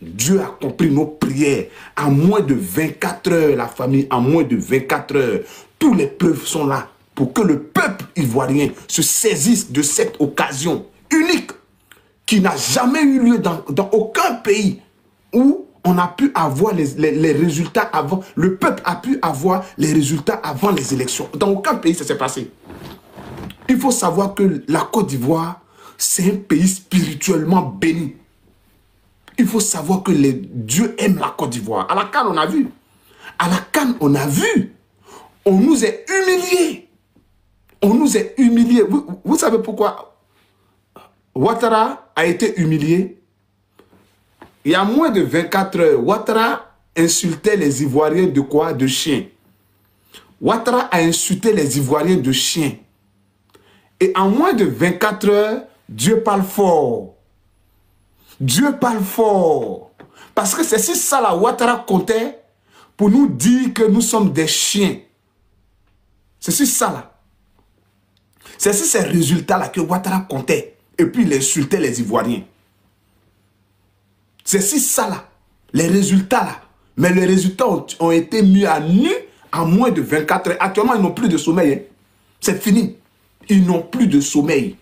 Dieu a compris nos prières. En moins de 24 heures, la famille, en moins de 24 heures, tous les preuves sont là pour que le peuple ivoirien se saisisse de cette occasion unique qui n'a jamais eu lieu dans aucun pays où on a pu avoir les résultats avant, le peuple a pu avoir les résultats avant les élections. Dans aucun pays, ça s'est passé. Il faut savoir que la Côte d'Ivoire, c'est un pays spirituellement béni. Il faut savoir que Dieu aime la Côte d'Ivoire. À la CAN, on a vu. À la CAN, on a vu. On nous est humiliés. On nous est humiliés. Vous savez pourquoi Ouattara a été humilié? Il y a moins de 24 heures, Ouattara insultait les Ivoiriens de quoi? De chiens. Ouattara a insulté les Ivoiriens de chiens. Et en moins de 24 heures, Dieu parle fort. Dieu parle fort. Parce que c'est si ça là, Ouattara comptait pour nous dire que nous sommes des chiens. C'est si ça là. C'est si ces résultats là que Ouattara comptait. Et puis il insultait les Ivoiriens. C'est si ça là. Les résultats là. Mais les résultats ont été mis à nu en moins de 24 heures. Actuellement, ils n'ont plus de sommeil. Hein. C'est fini. Ils n'ont plus de sommeil.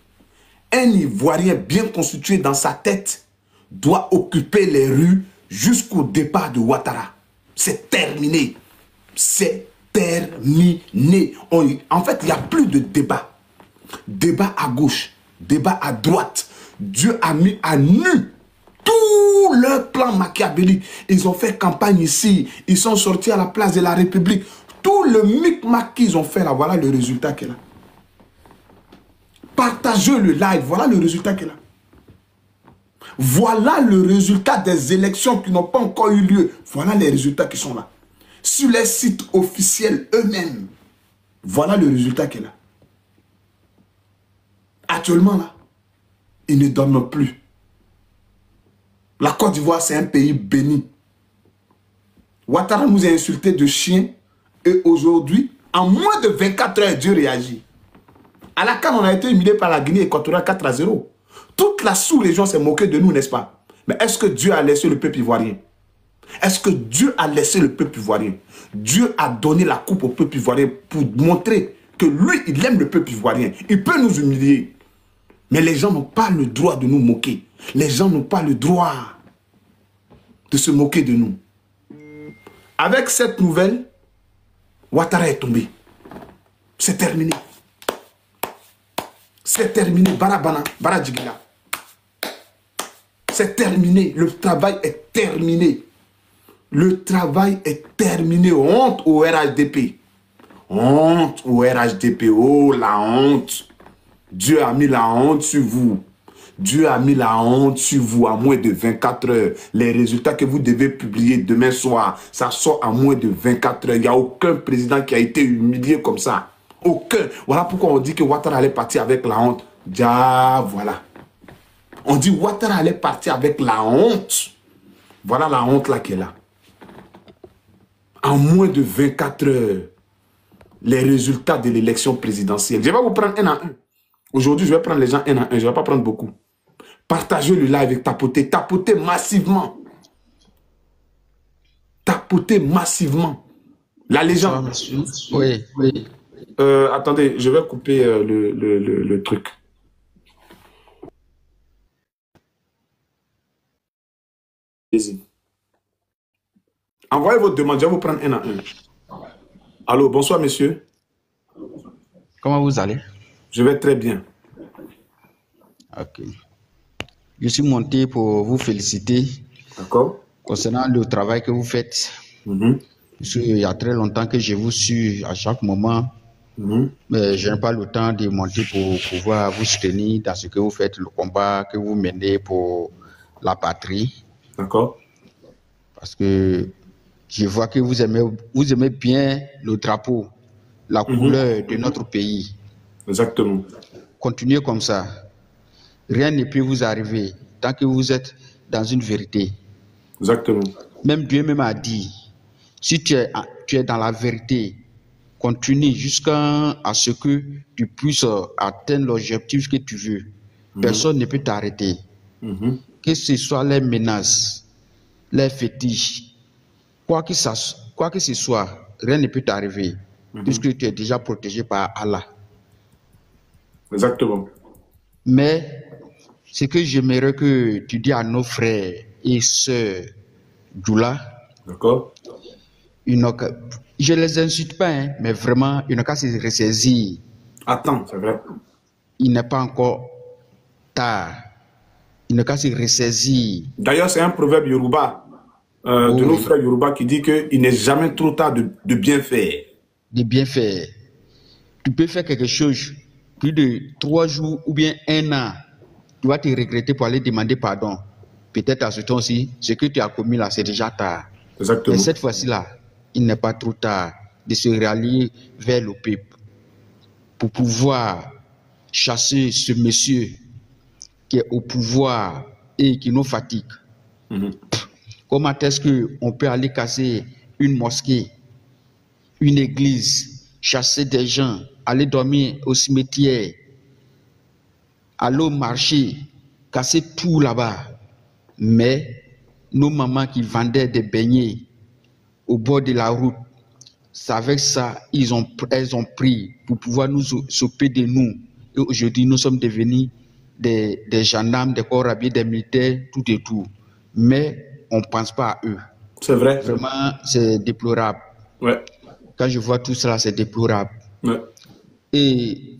Un Ivoirien bien constitué dans sa tête doit occuper les rues jusqu'au départ de Ouattara. C'est terminé. C'est terminé. En fait, il n'y a plus de débat. Débat à gauche, débat à droite. Dieu a mis à nu tout leur plan machiavélique. Ils ont fait campagne ici. Ils sont sortis à la place de la République. Tout le micmac qu'ils ont fait là, voilà le résultat qu'elle a. Partagez le live, voilà le résultat qu'elle a. Voilà le résultat des élections qui n'ont pas encore eu lieu. Voilà les résultats qui sont là. Sur les sites officiels eux-mêmes. Voilà le résultat qu'elle a. Actuellement là, ils ne dorment plus. La Côte d'Ivoire, c'est un pays béni. Ouattara nous a insultés de chiens. Et aujourd'hui, en moins de 24 heures, Dieu réagit. À la CAN, on a été humilié par la Guinée équatoriale 4-0. Toute la sous-région s'est moquée de nous, n'est-ce pas? Mais est-ce que Dieu a laissé le peuple ivoirien? Est-ce que Dieu a laissé le peuple ivoirien? Dieu a donné la coupe au peuple ivoirien pour montrer que lui, il aime le peuple ivoirien. Il peut nous humilier. Mais les gens n'ont pas le droit de nous moquer. Les gens n'ont pas le droit de se moquer de nous. Avec cette nouvelle, Ouattara est tombé. C'est terminé. C'est terminé. Barabana, Baradjigila. C'est terminé. Le travail est terminé. Le travail est terminé. Honte au RHDP. Honte au RHDP. Oh, la honte. Dieu a mis la honte sur vous. Dieu a mis la honte sur vous à moins de 24 heures. Les résultats que vous devez publier demain soir, ça sort à moins de 24 heures. Il n'y a aucun président qui a été humilié comme ça. Aucun. Voilà pourquoi on dit que Ouattara allait partir avec la honte. Déjà, voilà. On dit Ouattara allait partir avec la honte. Voilà la honte là qu'elle a. En moins de 24 heures, les résultats de l'élection présidentielle. Je vais vous prendre un à un. Aujourd'hui, je vais prendre les gens un à un. Je ne vais pas prendre beaucoup. Partagez le live et tapotez. Tapotez massivement. Tapotez massivement. La légende. Oui, oui. Attendez, je vais couper le truc. Allez-y. Envoyez votre demande, je vais vous prendre un à un. Allô, bonsoir monsieur. Comment vous allez? Je vais très bien. Ok. Je suis monté pour vous féliciter. D'accord. Concernant le travail que vous faites. Parce qu'il y a très longtemps que je vous suis à chaque moment. Mais je n'ai pas le temps de monter pour pouvoir vous soutenir dans ce que vous faites, le combat que vous menez pour la patrie. D'accord. Parce que je vois que vous aimez bien le drapeau, la couleur de notre pays. Exactement. Continuez comme ça. Rien ne peut vous arriver tant que vous êtes dans une vérité. Exactement. Même Dieu même a dit, si tu es dans la vérité, continue jusqu'à ce que tu puisses atteindre l'objectif que tu veux. Personne ne peut t'arrêter. Que ce soit les menaces, les fétiches, quoi que ce soit, rien ne peut t'arriver, puisque tu es déjà protégé par Allah. Exactement. Mais ce que j'aimerais que tu dis à nos frères et sœurs Djoula, d'accord, je les insulte pas, hein, mais vraiment, ils n'ont qu'à se ressaisir. Attends, c'est vrai. Il n'est pas encore tard. Il n'a qu'à se ressaisir. D'ailleurs, c'est un proverbe Yoruba, de nos frères Yoruba, qui dit qu'il n'est jamais trop tard de bien faire. De bien faire. Tu peux faire quelque chose plus de 3 jours ou bien 1 an. Tu vas te regretter pour aller demander pardon. Peut-être à ce temps-ci, ce que tu as commis là, c'est déjà tard. Exactement. Mais cette fois-ci-là, il n'est pas trop tard de se rallier vers le peuple pour pouvoir chasser ce monsieur qui est au pouvoir et qui nous fatigue. Comment est-ce qu'on peut aller casser une mosquée, une église, chasser des gens, aller dormir au cimetière, aller au marché, casser tout là-bas? Mais nos mamans qui vendaient des beignets au bord de la route, c'est avec ça elles ont pris pour pouvoir nous s'occuper de nous. Et aujourd'hui, nous sommes devenus des gendarmes, des corps habillés, des militaires, tout et tout. Mais on ne pense pas à eux. C'est vrai. Vraiment, c'est déplorable. Ouais. Quand je vois tout cela, c'est déplorable. Ouais. Et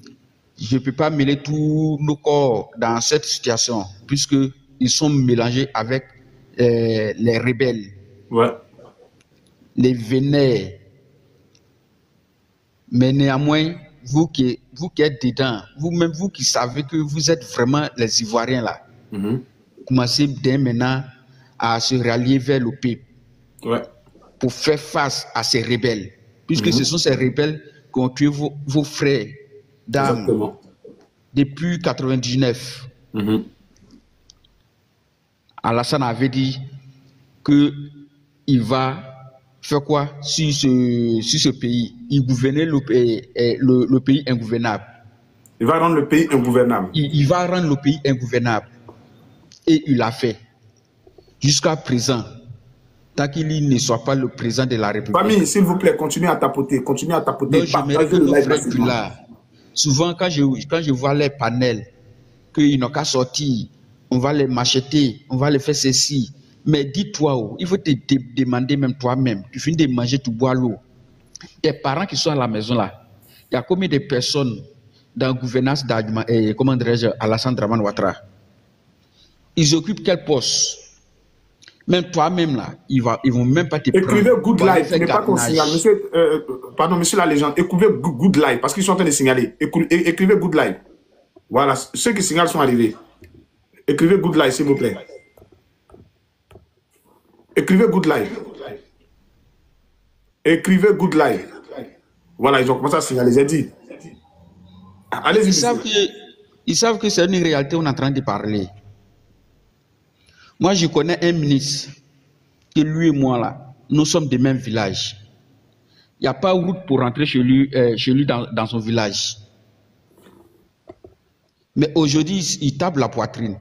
je ne peux pas mêler tous nos corps dans cette situation, puisqu'ils sont mélangés avec les rebelles, ouais, les vénères. Mais néanmoins, vous qui êtes dedans, vous-même, vous qui savez que vous êtes vraiment les Ivoiriens là, commencez dès maintenant à se rallier vers le peuple, ouais, pour faire face à ces rebelles, puisque ce sont ces rebelles qui ont tué vos frères d'armes depuis 1999. Alassane avait dit qu'il va faire quoi sur ce pays? Il gouvernait le pays ingouvernable. Il va rendre le pays ingouvernable. Il va rendre le pays ingouvernable. Et il l'a fait. Jusqu'à présent, tant qu'il ne soit pas le président de la République. Famille, s'il vous plaît, continuez à tapoter. Continuez à tapoter. Donc, j'aimerais que nos frères là, souvent, quand je vois les panels, qu'ils n'ont qu'à sortir, on va les macheter, on va les faire ceci. Mais dis-toi, il faut te demander même toi-même. Tu finis de manger, tu bois l'eau. Tes parents qui sont à la maison là, il y a combien de personnes dans la gouvernance Alassane Dramane Ouattara? Ils occupent quel poste? Même toi-même là, ils vont même pas te prendre. Écrivez Good Life, ce n'est pas qu'on signale. Pardon, monsieur la légende, écrivez Good Life, parce qu'ils sont en train de signaler. Écrivez Good Life. Voilà, ceux qui signalent sont arrivés. Écrivez Good Life, s'il vous plaît. Écrivez Good Life. Écrivez Good Life. Voilà, ils ont commencé à signaler, j'ai dit. Allez-y. Ils savent que c'est une réalité, on est en train de parler. Moi, je connais un ministre, que lui et moi, là, nous sommes des mêmes villages. Il n'y a pas de route pour rentrer chez lui dans son village. Mais aujourd'hui, il tape la poitrine.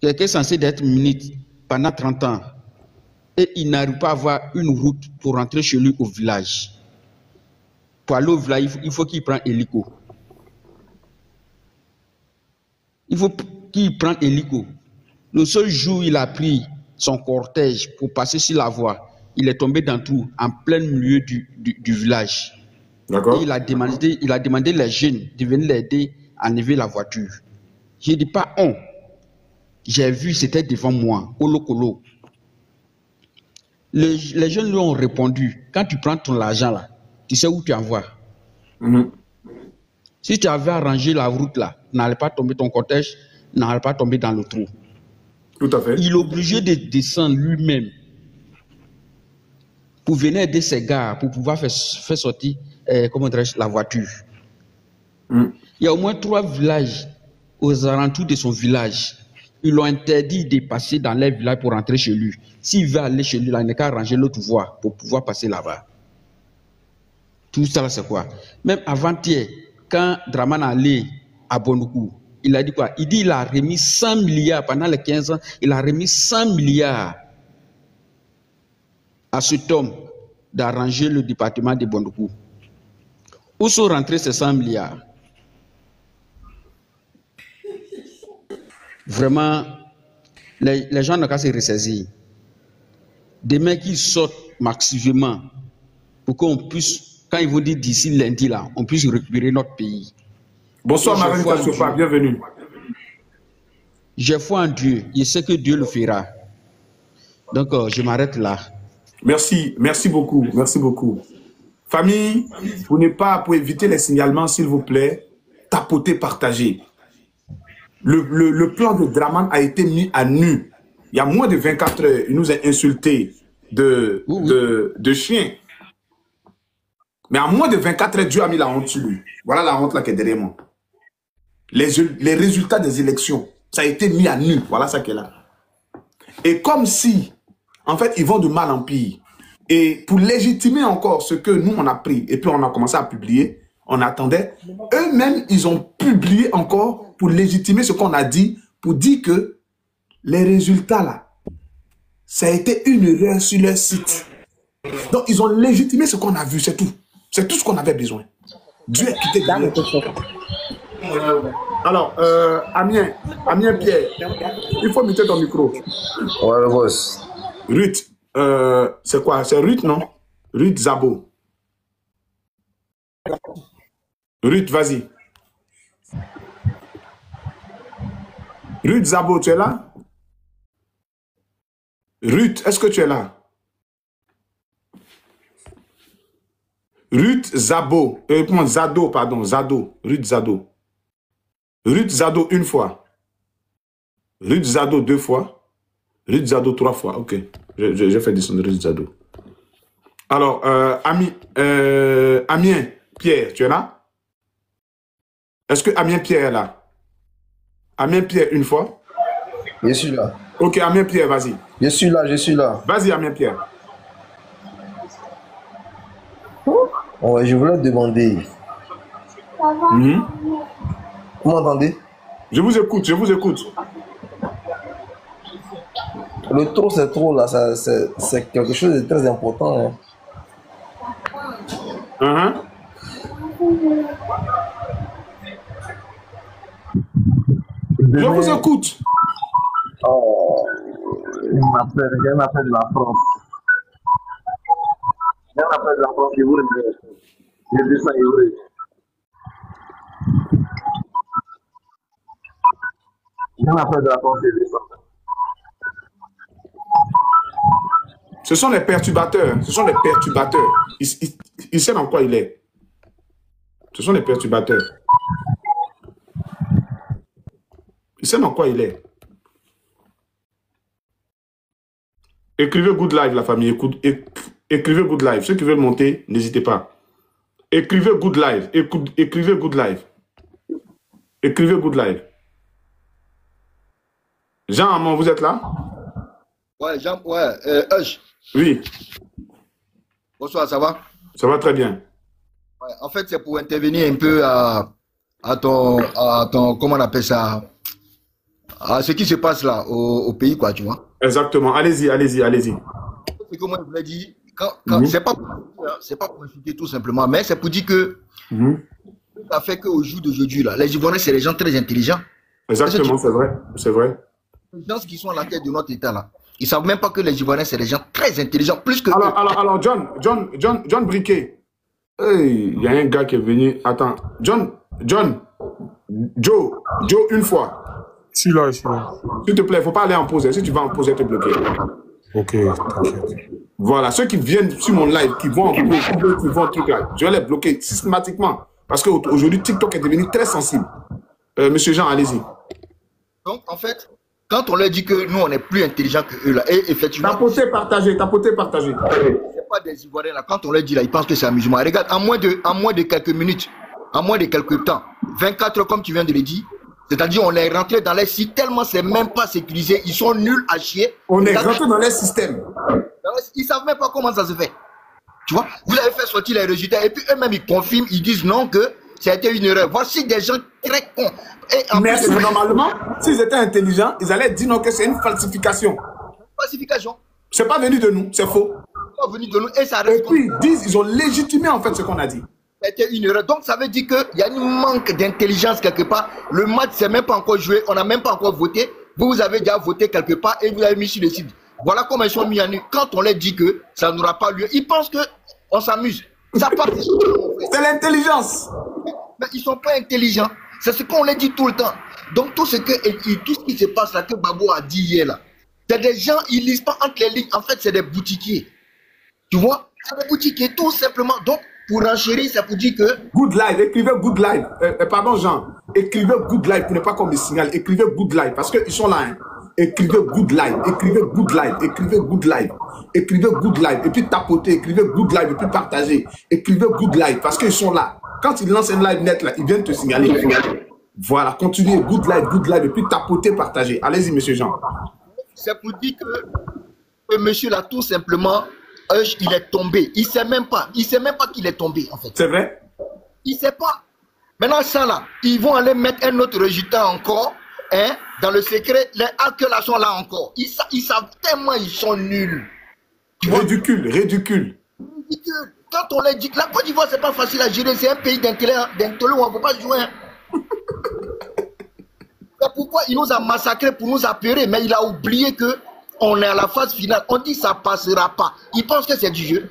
Quelqu'un est censé être ministre pendant 30 ans et il n'arrive pas à avoir une route pour rentrer chez lui au village. Pour aller au village, il faut qu'il prenne hélico. Il faut qu'il prenne hélico. Le seul jour où il a pris son cortège pour passer sur la voie, il est tombé dans tout, en plein milieu du village. D'accord. Et il a demandé les jeunes de venir l'aider à enlever la voiture. Je ne dis pas on. J'ai vu, c'était devant moi, Kolo. Les jeunes lui ont répondu, quand tu prends ton argent là, tu sais où tu envoies. Si tu avais arrangé la route là, n'allait pas tomber ton cortège, n'allait pas tomber dans le trou. Tout à fait. Il est obligé de descendre lui-même pour venir aider ses gars, pour pouvoir faire sortir la voiture. Il y a au moins 3 villages aux alentours de son village. Ils l'ont interdit de passer dans les villages pour rentrer chez lui. S'il veut aller chez lui, là, il n'a qu'à arranger l'autre voie pour pouvoir passer là-bas. Tout ça, c'est quoi? Même avant-hier, quand Dramane allait à Bonoukou, il a dit quoi? Il dit il a remis 100 milliards pendant les 15 ans, il a remis 100 milliards à cet homme d'arranger le département de Bondoukou. Où sont rentrés ces 100 milliards? Vraiment, les gens n'ont qu'à se ressaisir. Des mecs qui sortent massivement pour qu'on puisse, quand ils vont dire d'ici lundi là, on puisse récupérer notre pays. Bonsoir Marie Kassopa, bienvenue. J'ai foi en Dieu, je sais que Dieu le fera. Donc je m'arrête là. Merci, merci beaucoup, merci beaucoup. Famille, pour éviter les signalements, s'il vous plaît, tapotez, partagez. Le plan de Draman a été mis à nu. Il y a moins de 24 heures, il nous a insultés de chiens. Mais en moins de 24 heures, Dieu a mis la honte sur lui. Voilà la honte là qui est derrière moi. Les résultats des élections, ça a été mis à nu. Voilà ça qui est là. Et comme si, en fait, ils vont de mal en pire. Et pour légitimer encore ce que nous, on a pris, et puis on a commencé à publier, on attendait, eux-mêmes, ils ont publié encore pour légitimer ce qu'on a dit, pour dire que les résultats là, ça a été une erreur sur leur site. Donc, ils ont légitimé ce qu'on a vu, c'est tout. C'est tout ce qu'on avait besoin. Dieu est quitté derrière. Alors, Amien Pierre, il faut muter ton micro. Ouais, le boss. Ruth, c'est quoi? C'est Ruth, non? Ruth Zabo. Ruth, vas-y. Ruth Zabo, tu es là? Ruth, est-ce que tu es là? Ruth Zabo. Zado, pardon. Zado. Ruth Zado. Ruth Zado une fois. Ruth Zado 2 fois. Ruth Zado 3 fois. Ok. J'ai fait descendre Ruth Zado. Alors, Amien Pierre, tu es là? Est-ce que Amien Pierre est là? Amien Pierre une fois. Je suis là. Ok, Amien Pierre, vas-y. Je suis là, je suis là. Vas-y, Amien Pierre. Ouais, je voulais te demander. Vous m'entendez? Je vous écoute, je vous écoute. Le trop, c'est trop, là. C'est quelque chose de très important. Hein. Je vous écoute. Oh, il m'appelle de la France. Il m'appelle de la France, je vous remercie. Je descends, je vous remercie. Il m'appelle de la France, je descends. Ce sont les perturbateurs. Ce sont les perturbateurs. Il sait dans quoi il est. Ce sont les perturbateurs. Il sait dans quoi il est. Écrivez Good Live, la famille. Écrivez Good Live. Ceux qui veulent monter, n'hésitez pas. Écrivez Good Live. Écrivez Good Live. Écrivez Good Live. Jean Amand, vous êtes là? Ouais, Jean, ouais, Hush. Oui. Bonsoir, ça va? Ça va très bien. Ouais, en fait, c'est pour intervenir un peu à ton, comment on appelle ça, à ce qui se passe là, au pays, quoi, tu vois. Exactement. Allez-y, allez-y, allez-y. C'est comme je vous l'ai dit, c'est pas pour insulter tout simplement, mais c'est pour dire que ça fait qu'au jour d'aujourd'hui, là, les Ivoiriens, c'est des gens très intelligents. Exactement, c'est vrai. C'est vrai. Les gens qui sont à la tête de notre État, là, ils ne savent même pas que les Ivoiriens, c'est des gens très intelligents, plus que... Alors, John Briquet. Il y a un gars qui est venu. Attends. Joe, une fois. Je suis là. S'il te plaît, il ne faut pas aller en pause. Si tu vas en pause, tu es bloqué. Ok, t'inquiète. Voilà, ceux qui viennent sur mon live, qui vont en pause, qui vont truc là, je vais les bloquer systématiquement. Parce qu'aujourd'hui, TikTok est devenu très sensible. Monsieur Jean, allez-y. Donc, en fait, quand on leur dit que nous, on est plus intelligents que eux, là, et effectivement... Tapoter, partager. C'est pas des Ivoiriens, là. Quand on leur dit, là, ils pensent que c'est amusement. Regarde, en moins de quelques minutes, en moins de quelques temps, 24 heures, comme tu viens de le dire, c'est-à-dire, on est rentré dans les sites tellement c'est même pas sécurisé, ils sont nuls à chier. On est rentré dans les systèmes. Ils savent même pas comment ça se fait. Tu vois, vous avez fait sortir les résultats et puis eux-mêmes ils confirment, ils disent non que c'était une erreur. Voici des gens très cons. Et mais normalement, s'ils étaient intelligents, ils allaient dire non que c'est une falsification. Falsification. C'est pas venu de nous, c'est faux. Pas venu de nous et ça reste. Et puis ils ont légitimé en fait ce qu'on a dit. C'était une erreur. Donc ça veut dire qu'il y a un manque d'intelligence quelque part. Le match c'est même pas encore joué, on n'a même pas encore voté. Vous avez déjà voté quelque part et vous avez mis sur le site. Voilà comment ils sont mis à nu. Quand on leur dit que ça n'aura pas lieu, ils pensent qu'on s'amuse. Ça part. C'est l'intelligence. Mais ils ne sont pas intelligents. C'est ce qu'on leur dit tout le temps. Donc tout ce qui se passe là, que Babou a dit hier là, c'est des gens, ils lisent pas entre les lignes. En fait, c'est des boutiquiers. Tu vois? C'est des boutiquiers, tout simplement. Donc, pour enchérir, ça pour dire que... Good live, écrivez good live. Pardon Jean, écrivez good live pour ne pas qu'on me signale. Écrivez good live parce qu'ils sont là. Hein. Écrivez good live, écrivez good live, écrivez good live, écrivez good live, et puis tapotez, écrivez good live, et puis partagez, écrivez good live, parce qu'ils sont là. Quand ils lancent un live net, là, ils viennent te signaler. Voilà, continuez, good live, et puis tapotez, partagez. Allez-y, monsieur Jean. C'est pour dire que monsieur là, tout simplement, il est tombé. Il ne sait même pas qu'il est tombé, en fait. C'est vrai? Il ne sait pas. Maintenant, ça là, ils vont aller mettre un autre résultat encore. Hein, dans le secret, les hackers là sont là encore. Ils savent tellement ils sont nuls. Ridicule. Quand on leur dit que la Côte d'Ivoire, c'est pas facile à gérer, c'est un pays d'intellectuels où on ne peut pas jouer. Hein. C'est pourquoi il nous a massacrés pour nous apeurer, mais il a oublié qu'on est à la phase finale. On dit que ça ne passera pas. Il pense que c'est du jeu.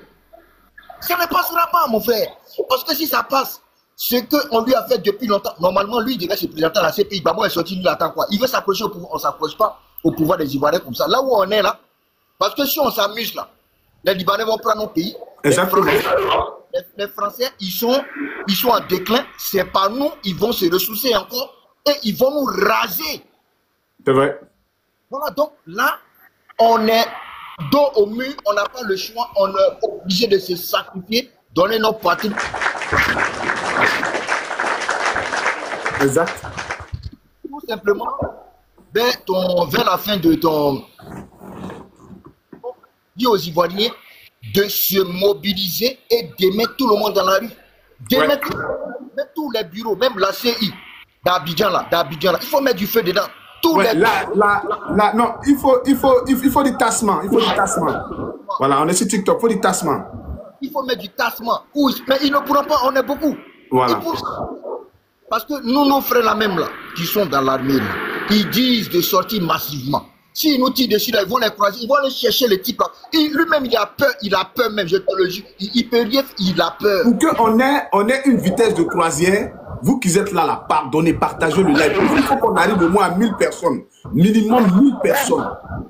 Ça ne passera pas, mon frère. Parce que si ça passe, ce qu'on lui a fait depuis longtemps, normalement, lui, il devrait se présenter à la CPI. Babo est sorti, lui, il attend quoi? Il veut s'approcher au pouvoir. On ne s'approche pas au pouvoir des Ivoiriens comme ça. Là où on est, là, parce que si on s'amuse, là, les Libanais vont prendre nos pays. Exactement. Les Français, ils sont en déclin. C'est pas nous, ils vont se ressourcer encore et ils vont nous raser. C'est vrai. Voilà, donc là, on est dos au mur, on n'a pas le choix, on est obligé de se sacrifier, donner nos patries. Exact. Tout simplement, vers la fin de ton... Dis aux Ivoiriens de se mobiliser et de mettre tout le monde dans la rue. De mettre tous les bureaux, même la CI, d'Abidjan là. Il faut mettre du feu dedans. Non, il faut du tassement. Voilà, on est sur TikTok, il faut du tassement. Il faut mettre du tassement. Mais ils ne pourront pas, on est beaucoup. Voilà. Parce que nos frères là même là, qui sont dans l'armée, ils disent de sortir massivement. S'ils nous tirent dessus, là, ils vont les croiser, ils vont aller chercher les types là. Lui-même, il a peur même, je te le jure. Il peut rien, il a peur. Pour qu'on ait une vitesse de croisière, vous qui êtes là, pardonnez, partagez le live. Il faut qu'on arrive au moins à 1000 personnes. Minimum 1000 personnes.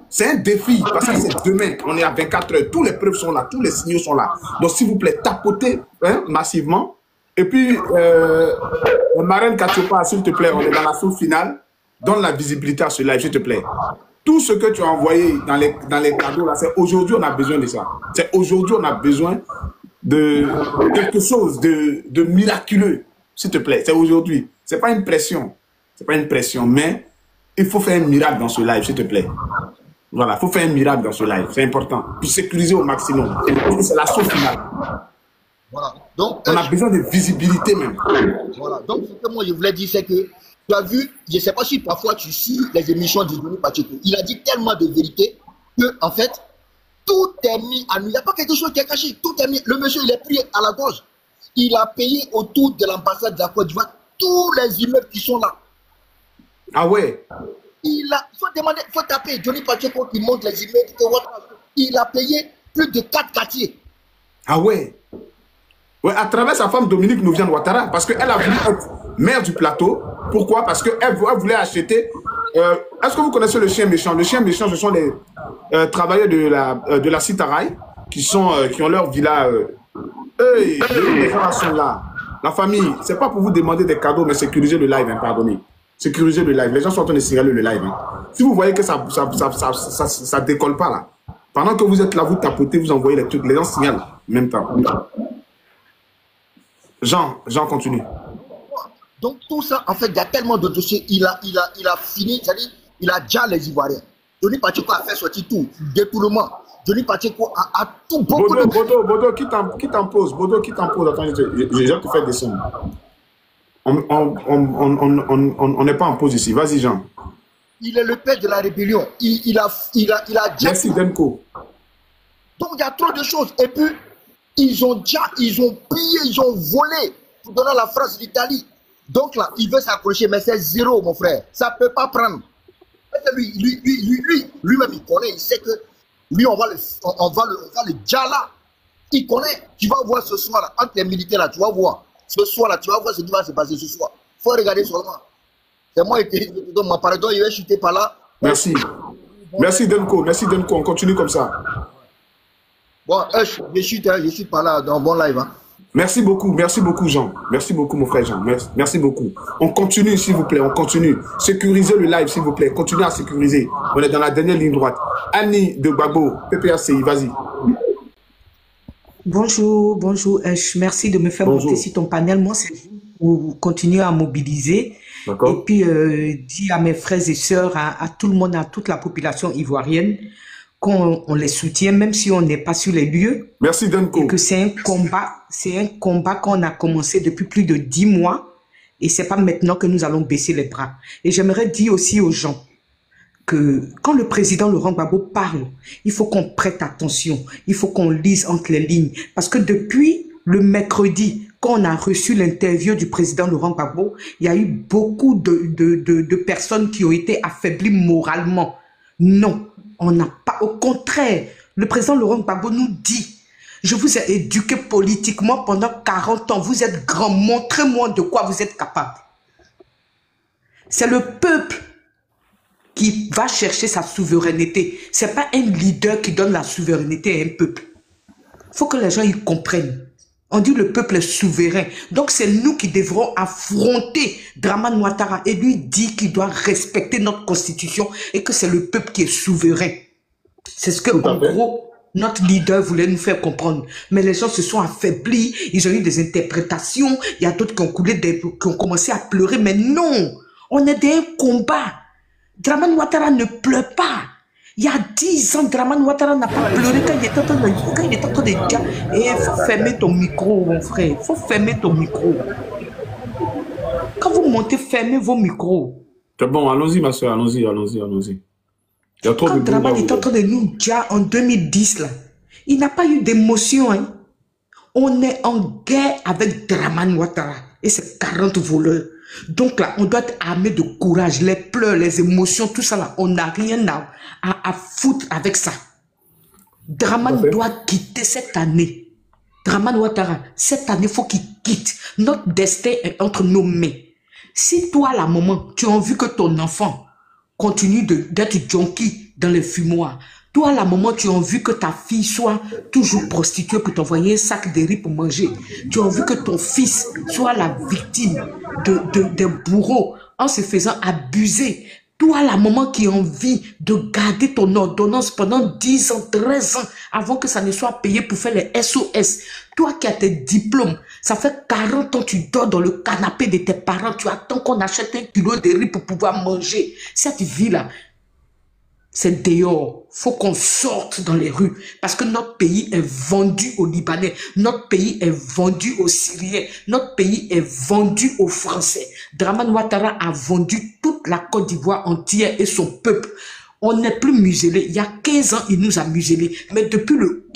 C'est un défi, parce que c'est demain, on est à 24 heures. Tous les preuves sont là, tous les signaux sont là. Donc, s'il vous plaît, tapotez massivement. Et puis, Marraine Katiopa, s'il te plaît, on est dans la sauce finale. Donne la visibilité à ce live, s'il te plaît. Tout ce que tu as envoyé dans les cadeaux, là, c'est aujourd'hui, on a besoin de ça. C'est aujourd'hui, on a besoin de quelque chose de miraculeux, s'il te plaît. C'est aujourd'hui. C'est pas une pression. C'est pas une pression, mais il faut faire un miracle dans ce live, s'il te plaît. Voilà, il faut faire un miracle dans ce live. C'est important. Pour sécuriser au maximum. C'est la sauce finale. Voilà. Donc, on a besoin de visibilité même. Voilà. Donc, ce que moi, je voulais dire, c'est que tu as vu, je ne sais pas si parfois tu suis les émissions de Denis Pacheco. Il a dit tellement de vérité que, en fait, tout est mis à nu. Il n'y a pas quelque chose qui est caché. Tout est mis. Le monsieur, il est pris à la gorge. Il a payé autour de l'ambassade de la Côte d'Ivoire tous les immeubles qui sont là. Ah ouais? Il faut demander, il faut taper Denis Pacheco qui monte les immeubles. Il a payé plus de 4 quartiers. Ah ouais? Ouais, à travers sa femme Dominique Nouvian Ouattara, parce qu'elle a voulu être maire du plateau. Pourquoi? Parce qu'elle voulait acheter... Est-ce que vous connaissez le chien méchant? Le chien méchant, ce sont les travailleurs de la Citaraï qui ont leur villa. Les gens sont là. La famille, c'est pas pour vous demander des cadeaux, mais sécuriser le live, hein, pardonnez. Sécuriser le live. Les gens sont en train de signaler le live. Hein. Si vous voyez que ça décolle pas là, pendant que vous êtes là, vous tapotez, vous envoyez les trucs, les gens signalent en même temps. Jean continue. Donc tout ça, en fait, il y a tellement de dossiers. Il a fini, c'est-à-dire, il a déjà les Ivoiriens. Denis Pacheco a fait sortir tout, détournement. Denis Pacheco a tout beaucoup Bodo, qui t'en pose? Bodo, qui t'en pose? Attends, je vais te faire descendre. On n'est pas en pause ici. Vas-y, Jean. Il est le père de la rébellion. Il a déjà... Merci, Denko. Donc, il y a trop de choses. Et puis, ils ont pillé, ils ont volé pour donner à la France l'Italie. Donc là, il veut s'accrocher, mais c'est zéro, mon frère. Ça ne peut pas prendre. Lui-même, il connaît, il sait que lui, on va le djala. Il connaît. Tu vas voir ce soir, là, entre les militaires, là, tu vas voir. Ce soir, là, tu vas voir ce qui va se passer ce soir. Il faut regarder seulement. C'est moi qui te donne mon pardon, il va chuter par là. Merci. Merci, Denko. Merci, Denko. On continue comme ça. Bon, je chute par là dans bon live. Hein. Merci beaucoup, Jean. Merci beaucoup, mon frère Jean. Merci beaucoup. On continue, s'il vous plaît, on continue. Sécurisez le live, s'il vous plaît. Continuez à sécuriser. On est dans la dernière ligne droite. Annie de Gbagbo, PPACI, vas-y. Bonjour. Merci de me faire monter sur ton panel. Moi, c'est pour continuer à mobiliser. Et puis, dire à mes frères et sœurs, à tout le monde, à toute la population ivoirienne, qu'on les soutient, même si on n'est pas sur les lieux. Merci, Denko. Et que c'est un combat qu'on a commencé depuis plus de 10 mois. Et c'est pas maintenant que nous allons baisser les bras. Et j'aimerais dire aussi aux gens que quand le président Laurent Gbagbo parle, il faut qu'on prête attention. Il faut qu'on lise entre les lignes. Parce que depuis le mercredi, quand on a reçu l'interview du président Laurent Gbagbo, il y a eu beaucoup de personnes qui ont été affaiblies moralement. Non. On n'a pas, au contraire, le président Laurent Gbagbo nous dit, je vous ai éduqué politiquement pendant 40 ans, vous êtes grand, montrez-moi de quoi vous êtes capable. C'est le peuple qui va chercher sa souveraineté. Ce n'est pas un leader qui donne la souveraineté à un peuple. Il faut que les gens y comprennent. On dit le peuple est souverain. Donc c'est nous qui devrons affronter Dramane Ouattara et lui dire qu'il doit respecter notre constitution et que c'est le peuple qui est souverain. C'est ce que, en gros, notre leader voulait nous faire comprendre. Mais les gens se sont affaiblis, ils ont eu des interprétations, il y a d'autres qui ont commencé à pleurer. Mais non, on est dans un combat. Dramane Ouattara ne pleure pas. Il y a 10 ans, Dramane Ouattara n'a pas pleuré quand il était en train de dire il faut fermer ton micro, mon frère. Il faut fermer ton micro. Quand vous montez, fermez vos micros. C'est bon, allons-y, ma soeur, allons-y. Il y a trop quand Dramane est en train de nous dire en 2010, là, il n'a pas eu d'émotion. Hein. On est en guerre avec Dramane Ouattara et ses 40 voleurs. Donc là, on doit être armé de courage, les pleurs, les émotions, tout ça là, on n'a rien à foutre avec ça. Dramane doit quitter cette année. Dramane Ouattara, cette année, il faut qu'il quitte. Notre destin est entre nos mains. Si toi, la maman, tu as envie que ton enfant continue d'être junkie dans les fumoirs, toi, la maman, tu as envie que ta fille soit toujours prostituée pour t'envoyer un sac de riz pour manger. Tu as envie que ton fils soit la victime de bourreaux en se faisant abuser. Toi, la maman qui a envie de garder ton ordonnance pendant 10 ans, 13 ans, avant que ça ne soit payé pour faire les SOS. Toi qui as tes diplômes, ça fait 40 ans que tu dors dans le canapé de tes parents, tu attends qu'on achète 1 kilo de riz pour pouvoir manger. Cette vie-là, c'est dehors. Faut qu'on sorte dans les rues parce que notre pays est vendu aux Libanais, notre pays est vendu aux Syriens, notre pays est vendu aux Français. Dramane Ouattara a vendu toute la Côte d'Ivoire entière et son peuple. On n'est plus muselé. Il y a 15 ans, il nous a muselés. Mais depuis le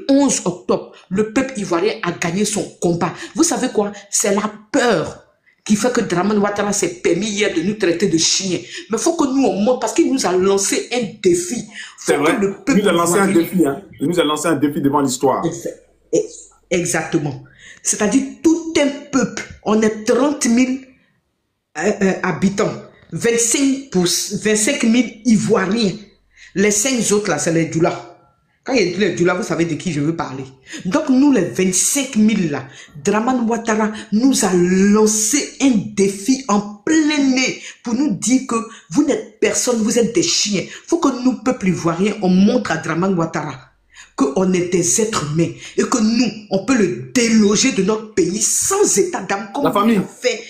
11 octobre, le peuple ivoirien a gagné son combat. Vous savez quoi? C'est la peur qui fait que Dramane Ouattara s'est permis hier de nous traiter de chiens. Mais il faut que nous, on monte parce qu'il nous a lancé un défi. C'est vrai, il nous a lancé un défi. Hein. Il nous a lancé un défi devant l'histoire. Exactement. C'est-à-dire tout un peuple. On est 30 000 habitants. 25 000 Ivoiriens. Les 5 autres, là, c'est les Doula. Quand il y a les Doula, vous savez de qui je veux parler. Donc, nous, les 25 000, là, Dramane Ouattara nous a lancé un défi en plein nez pour nous dire que vous n'êtes personne, vous êtes des chiens. Il faut que nous, peuple ivoirien, on montre à Dramane Ouattara qu'on est des êtres humains et que nous, on peut le déloger de notre pays sans état d'âme. La famille,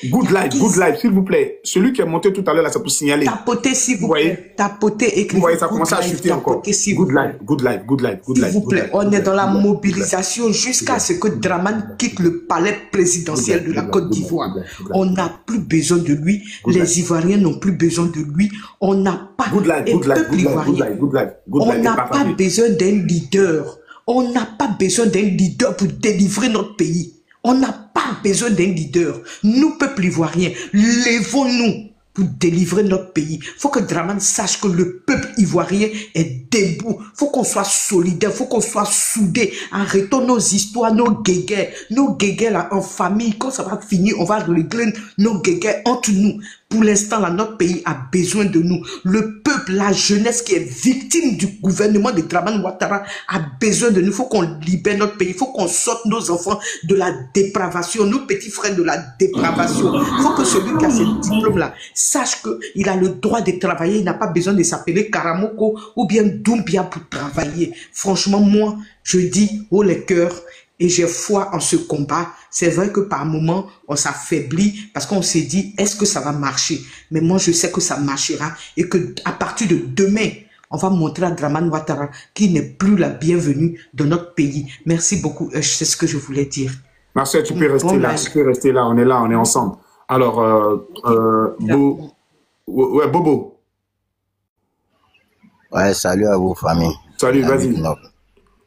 good life, s'il vous plaît. Celui qui est monté tout à l'heure, là, c'est pour signaler. Tapotez, s'il vous plaît. Tapotez, écrivez. Vous voyez, ça commence à chuter encore. Good life. S'il vous plaît, on est dans la mobilisation jusqu'à ce que Dramane quitte le palais présidentiel de la Côte d'Ivoire. On n'a plus besoin de lui. Les Ivoiriens n'ont plus besoin de lui. On n'a pas... Good life. On n'a pas besoin d'un leader. On n'a pas besoin d'un leader pour délivrer notre pays. On n'a pas besoin d'un leader. Nous, peuple ivoirien, lèvons-nous pour délivrer notre pays. Il faut que Dramane sache que le peuple ivoirien est debout. Il faut qu'on soit solidaire, il faut qu'on soit soudés. Arrêtons nos histoires, nos guéguerres là en famille. Quand ça va finir, on va régler nos guéguerres entre nous. Pour l'instant, là, notre pays a besoin de nous. Le peuple, la jeunesse qui est victime du gouvernement de Dramane Ouattara a besoin de nous. Il faut qu'on libère notre pays. Il faut qu'on sorte nos enfants de la dépravation, nos petits frères de la dépravation. Il faut que celui qui a ce diplôme-là sache qu'il a le droit de travailler. Il n'a pas besoin de s'appeler Karamoko ou bien Doumbia pour travailler. Franchement, moi, je dis haut les cœurs, et j'ai foi en ce combat. C'est vrai que par moments, on s'affaiblit parce qu'on s'est dit, est-ce que ça va marcher? Mais moi, je sais que ça marchera et que à partir de demain, on va montrer à Dramane Ouattara qu'il n'est plus la bienvenue dans notre pays. Merci beaucoup. C'est ce que je voulais dire. Marcel, tu peux rester là. Tu peux rester là. On est là, on est ensemble. Alors, Bobo. Ouais, salut à vous, famille. Salut, vas-y.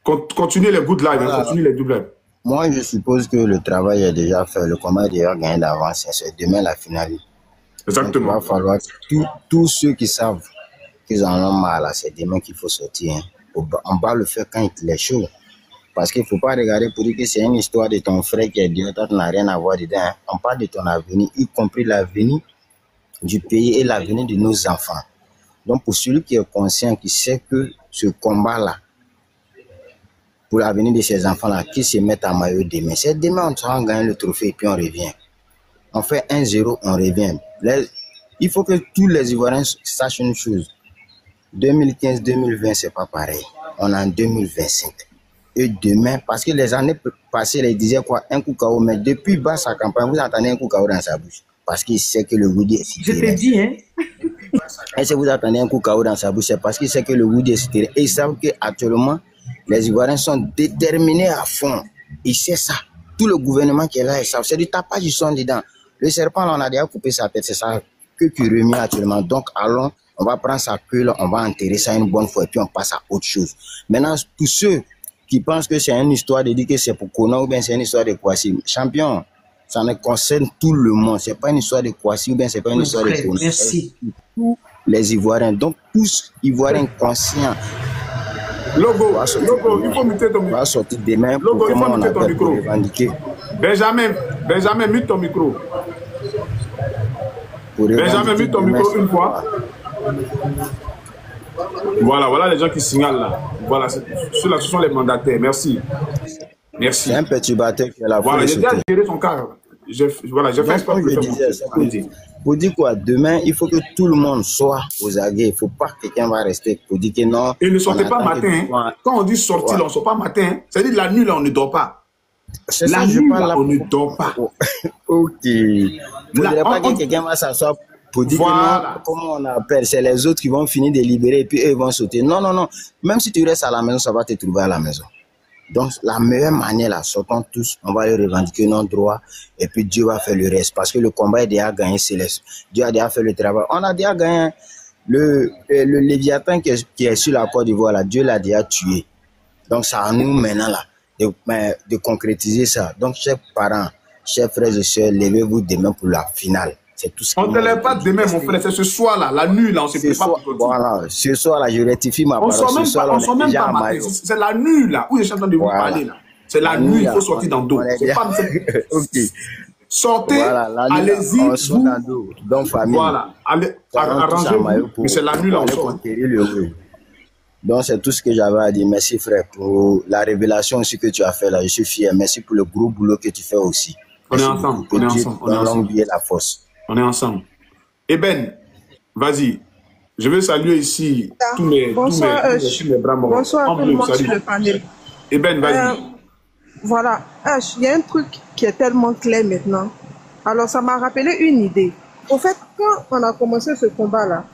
Continuez les good lives, voilà. Continuez les doubles lives. Moi, je suppose que le travail est déjà fait. Le combat est déjà gagné d'avance. C'est demain la finale. Exactement. Donc, il va falloir que tous ceux qui savent qu'ils en ont marre, c'est demain qu'il faut sortir. Hein. On va le faire quand il est chaud. Parce qu'il ne faut pas regarder pour dire que c'est une histoire de ton frère qui est Dieu, toi, tu n'as rien à voir dedans. Hein. On parle de ton avenir, y compris l'avenir du pays et l'avenir de nos enfants. Donc, pour celui qui est conscient, qui sait que ce combat-là, pour l'avenir de ces enfants-là, qui se mettent à maillot demain. C'est demain, on sera gagner le trophée et puis on revient. On fait 1-0, on revient. Il faut que tous les Ivoiriens sachent une chose. 2015-2020, c'est pas pareil. On est en 2025. Et demain, parce que les années passées, ils disaient quoi? Un coup KO, mais depuis bas sa campagne, vous entendez un coup KO dans sa bouche. Parce qu'il sait que le Woody est cité. Je t'ai dit, hein? Et si vous attendez un coup KO dans sa bouche, c'est parce qu'il sait que le Woody est cité. Et ils savent qu'actuellement, les Ivoiriens sont déterminés à fond. Ils savent ça. Tout le gouvernement qui est là, ils savent. C'est du tapage, ils sont dedans. Le serpent, là, on a déjà coupé sa tête. C'est ça que qui remet actuellement. Donc, allons, on va prendre sa queue, là, on va enterrer ça une bonne fois et puis on passe à autre chose. Maintenant, pour ceux qui pensent que c'est une histoire de dire que c'est pour Kona ou bien c'est une histoire de Kwasi, champion, ça ne concerne tout le monde. C'est pas une histoire de Kwasi ou bien c'est pas une histoire de Kona. Merci. Tous les Ivoiriens, donc tous Ivoiriens conscients. Logo, il faut muter ton micro. On va sortir demain Logo, pour il faut comment on muter ton appelle micro. pour revendiquer. Benjamin, mute ton micro. Benjamin, mute ton micro une fois. Voilà les gens qui signalent là. Voilà, ceux-là, ce sont les mandataires. Merci. C'est un perturbateur qui est là. Voilà, j'ai déjà géré son cas. J'ai fait exprès pour le faire. Pour dire quoi, demain, il faut que tout le monde soit aux aguets. Il ne faut pas que quelqu'un va rester pour dire que non. Et ne sortez pas matin. Hein. Quand on dit sortir, là, on ne sort pas matin. C'est-à-dire la nuit, là, on ne dort pas. La nuit, là, on ne dort pas. Ok. Vous ne direz pas que quelqu'un va s'asseoir pour dire que non, comment on appelle, c'est les autres qui vont finir de libérer et puis eux, ils vont sauter. Non. Même si tu restes à la maison, ça va te trouver à la maison. Donc, la meilleure manière, là, sortons tous, on va les revendiquer nos droits et puis Dieu va faire le reste. Parce que le combat est déjà gagné, céleste. Dieu a déjà fait le travail. On a déjà gagné le Léviathan qui est sur la Côte d'Ivoire, là. Dieu l'a déjà tué. Donc, c'est à nous maintenant, là, de concrétiser ça. Donc, chers parents, chers frères et sœurs, levez-vous demain pour la finale. C'est tout ce on ne te lève pas demain, mon frère, c'est ce soir-là, la nuit, là, on ne se prépare pas pour voilà, ce soir-là, je rectifie ma parole. On ne sort même pas matin. C'est la nuit, là, où je suis en train de vous parler, là. C'est la nuit, il faut sortir dans l'eau. Ok. Sortez, allez-y. Donc, famille. Voilà, allez, arrangez-vous. Mais c'est la nuit, là, on sort. Donc, c'est tout ce que j'avais à dire. Merci, frère, pour la révélation aussi que tu as fait là. Je suis fier. Merci pour le gros boulot que tu fais aussi. On est ensemble. On est ensemble. On est ensemble. La force. On est ensemble. Eben, vas-y. Je veux saluer ici tous mes bras morts. Bonsoir à tout le monde sur le panel. Et Ben, vas-y. Voilà, il y a un truc qui est tellement clair maintenant. Alors, ça m'a rappelé une idée. Au fait, quand on a commencé ce combat-là,